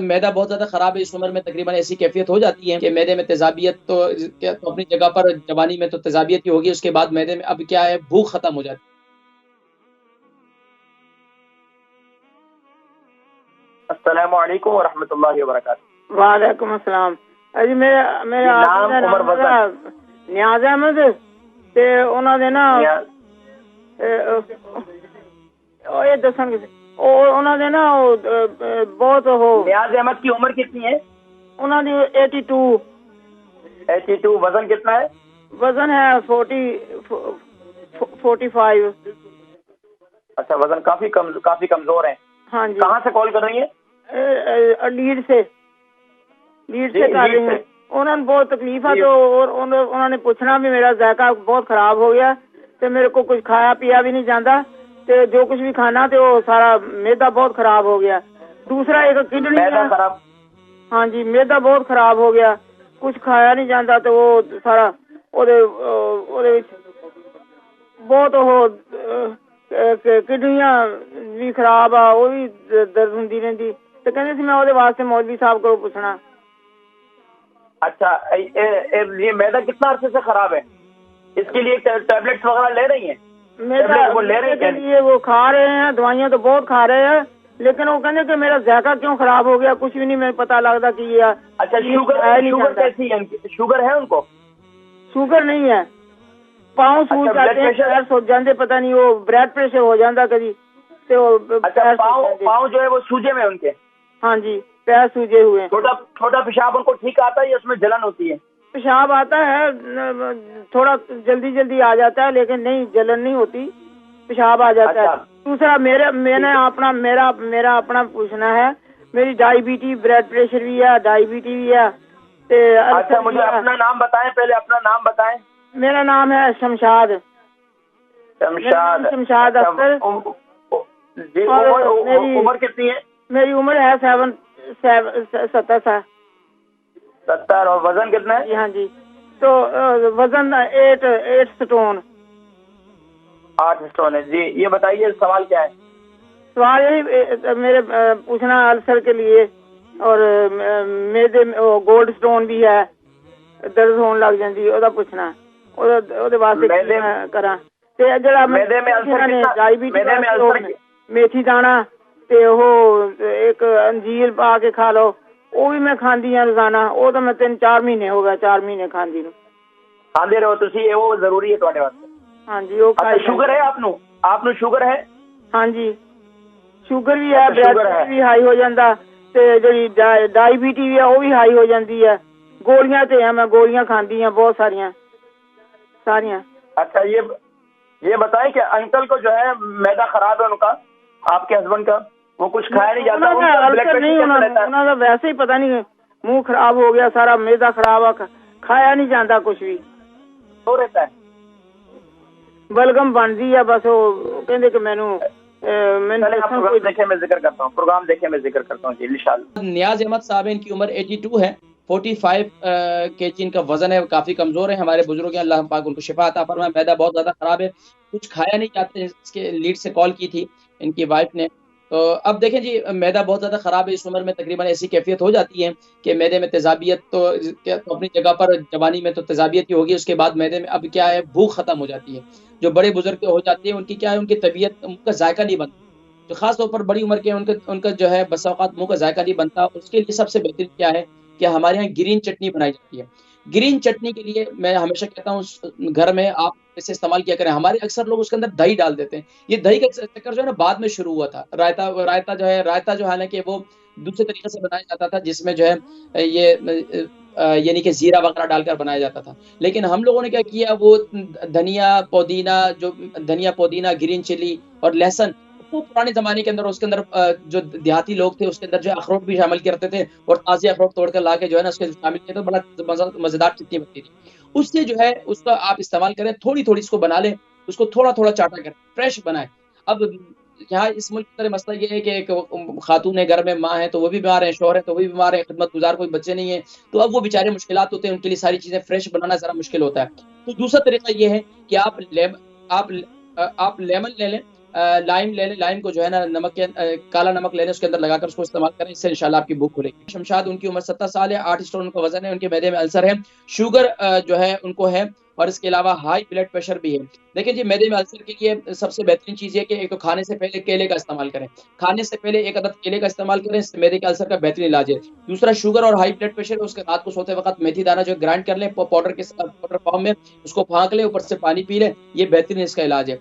میدا بہت زیادہ خراب ہے اس عمر میں، تقریباً ایسی کیفیت ہو جاتی ہے کہ میدے میں تیزابیت تو اپنی جگہ پر جوانی میں تو تیزابیت ہی ہوگی، اس کے بعد میدے میں اب کیا ہے، بھوک ختم ہو جاتی ہے۔ السلام علیکم ورحمۃ اللہ وبرکاتہ۔ وعلیکم السلام۔ جی میرا نام عمر وزن نیاز احمد تے انہاں دے نا یہ دسن انہاں دے نا بہت ہو۔ نیاز احمد کی عمر کتنی ہے؟ انہاں دی 82۔ 82۔ وزن کتنا ہے؟ وزن ہے 45۔ اچھا، وزن کافی کمزور ہے۔ ہاں جی۔ کہاں سے کال کر رہی ہیں؟ لیڈ سے کر رہی ہیں۔ انہوں نے بہت تکلیف ہے تو انہوں نے پوچھنا بھی میرا ذائقہ بہت خراب ہو گیا تے میرے کو کچھ کھایا پیا بھی نہیں جاتا تے جو کچھ بھی کھانا تے وہ سارا میدا بہت خراب ہو گیا۔ دوسرا ایک کڈنی خراب۔ ہاں جی، میدا بہت خراب ہو گیا، کچھ کھایا نہیں جاتا تو وہ سارا بہت کڈنیاں بھی خراب آ، وہ بھی درد ہوندی رہندی تے کہندے سی میں وہ واسطے مولوی صاحب کو پوچھنا۔ اچھا، یہ میدا کتنا عرصے سے خراب ہے؟ اس کے لیے ٹیبلٹس وغیرہ لے رہی ہیں؟ میرے لیے وہ کھا رہے ہیں، دوائیاں تو بہت کھا رہے ہیں، لیکن وہ کہنے کہ میرا ذائقہ کیوں خراب ہو گیا، کچھ بھی نہیں میں پتہ لگتا کہ یہ۔ اچھا، شوگر کیسی ہے؟ شوگر ہے ان کو؟ شوگر نہیں ہے، پاؤں سوج جاتے ہیں، پیر سوج جاندے، پتہ نہیں وہ بلڈ پریشر ہو جاتا کبھی تے وہ۔ اچھا، پاؤں جو ہے وہ سوجے میں ان کے؟ ہاں جی، پیر سوجے ہوئے۔ چھوٹا پیشاب ان کو ٹھیک آتا ہے یا اس میں جلن ہوتی ہے؟ پیشاب آتا ہے، تھوڑا جلدی آ جاتا ہے، لیکن نہیں جلن نہیں ہوتی، پیشاب آ جاتا ہے۔ دوسرا میرا اپنا پوچھنا ہے، میری ڈائبٹی، بلڈ پریشر بھی ہے، ڈائبٹی بھی ہے۔ اچھا، مجھے اپنا نام بتائیں، پہلے اپنا نام بتائیں۔ میرا نام ہے شمشاد اختر۔ جی، عمر کتنی ہے؟ میری عمر ہے 70 70۔ اور وزن کتنا ہے؟ ہاں جی، تو وزن 8 سٹون۔ 8 سٹون ہے۔ جی، یہ بتائیے سوال کیا ہے؟ سوال یہی میرے پوچھنا السر کے لیے، اور میدے گولڈ سٹون بھی ہے، درد ہون لگ جاندی، او دا پوچھنا، او دے واسطے کراں تے جڑا میدے میں السر ڈائبٹی میتھی دانا تے وہ ایک انجیر پا کے کھا لو، وہ بھی میں کھاندی ہوں روزانہ، وہ تو میں 3-4 مہینے ہو گئے، 4 مہینے کھاندی نوں۔ کھاندے رہو تسی، وہ ضروری ہے تواڈے واسطے۔ ہاں جی، وہ شوگر ہے آپ نو شوگر ہے؟ ہاں جی، شوگر بھی ہے، بلڈ پریشر بھی ہائی ہو جاتا تے جڑی ڈائبٹی بھی ہے وہ بھی ہائی ہو جاندی ہے۔ گولیاں تے ہیں، میں گولیاں کھاندی ہیں بہت ساریاں۔ اچھا، یہ بتائیں کہ انکل کو جو ہے میدا خراب ہے ان کا، آپ کے ہسبینڈ کا، وہ کچھ کھایا نہیں جاتا، انہوں نے ویسے ہی پتہ نہیں منہ خراب ہو گیا سارا، میدا خراب ہے، کھایا نہیں جاتا کچھ بھی، ہو رہتا ہے، بلگم بنتی ہے بس۔ وہ کہندے کہ مینوں دیکھیں میں ذکر کرتا ہوں، پروگرام دیکھیں میں ذکر کرتا ہوں جی انشاءاللہ۔ نیاز احمد صاحب ان کی عمر 82 ہے، 45 kg ان کا وزن ہے، کافی کمزور ہے، ہمارے بزرگ ہیں، اللہ پاک ان کو شفا عطا فرمائے۔ میدا بہت زیادہ خراب ہے، کچھ کھایا نہیں جاتا، اس کے لیڈ سے کال کی تھی ان کی وائف نے۔ تو اب دیکھیں جی، میدا بہت زیادہ خراب ہے اس عمر میں، تقریباً ایسی کیفیت ہو جاتی ہے کہ میدے میں تیزابیت تو اپنی جگہ پر جوانی میں تو تیزابیت ہی ہوگی، اس کے بعد میدے میں اب کیا ہے، بھوک ختم ہو جاتی ہے۔ جو بڑے بزرگ ہو جاتے ہیں ان کی کیا ہے، ان کی طبیعت، ان کا ذائقہ نہیں بنتا، جو خاص طور پر بڑی عمر کے ان کا جو ہے بسا اوقات منہ کا ذائقہ نہیں بنتا۔ اس کے لیے سب سے بہترین کیا ہے کہ ہمارے یہاں گرین چٹنی بنائی جاتی ہے۔ گرین چٹنی کے لیے میں ہمیشہ کہتا ہوں گھر میں آپ اسے استعمال کیا کریں۔ ہمارے اکثر لوگ اس کے اندر دہی ڈال دیتے ہیں، یہ دہی کا چکر جو ہے نا بعد میں شروع ہوا تھا۔ رائتا جو حالانکہ وہ دوسرے طریقے سے بنایا جاتا تھا، جس میں جو ہے یہ یعنی کہ زیرہ وغیرہ ڈال کر بنایا جاتا تھا، لیکن ہم لوگوں نے کیا کیا، وہ دھنیا پودینہ گرین چلی اور لہسن، وہ پرانے زمانے کے اندر اس کے اندر جو دیہاتی لوگ تھے اس کے اندر جو اخروٹ بھی شامل کرتے تھے، اور تازے اخروٹ توڑ کر لا کے جو ہے نا اس کے شامل کیا تو بڑا مزیدار چٹنی بنتی تھی۔ اس سے جو ہے اس کا آپ استعمال کریں، تھوڑی اس کو بنا لیں، اس کو تھوڑا چاٹا کریں، فریش بنائیں۔ اب یہاں اس ملک کا مسئلہ یہ ہے کہ ایک خاتون ہے گھر میں، ماں ہے تو وہ بھی بیمار ہے، شوہر ہے تو وہ بھی بیمار ہے، خدمت گزار کوئی بچے نہیں ہیں، تو اب وہ بیچارے مشکلات ہوتے ہیں، ان کے لیے ساری چیزیں فریش بنانا ذرا مشکل ہوتا ہے۔ تو دوسرا طریقہ یہ ہے کہ آپ لیمن لے لیں، لائم لے لیں، لائم کو جو ہے نا نمک کے کالا نمک لے لیں، اس کے اندر لگا کر اس کو استعمال کریں، اس سے انشاءاللہ آپ کی بھوک کھلے گی۔ شمشاد ان کی عمر 70 سال ہے، 8 اسٹون ان کا وزن ہے، ان کے معدے میں السر ہے، شوگر جو ہے ان کو ہے، اور اس کے علاوہ ہائی بلڈ پریشر بھی ہے۔ دیکھیں جی، معدے میں السر کے لیے سب سے بہترین چیز یہ کہ ایک تو کھانے سے پہلے کیلے کا استعمال کریں، کھانے سے پہلے 1 عدد کیلے کا استعمال کریں، اس سے معدے کے السر کا بہترین علاج ہے۔ دوسرا شوگر اور ہائی بلڈ پریشر ہے، اس کے رات کو سوتے وقت میتھی دانہ جو گرائنڈ کر لیں پاؤڈر کے پاؤڈر فارم میں، اس کو پھانک لیں، اوپر سے پانی پی لیں، یہ بہترین اس کا علاج ہے۔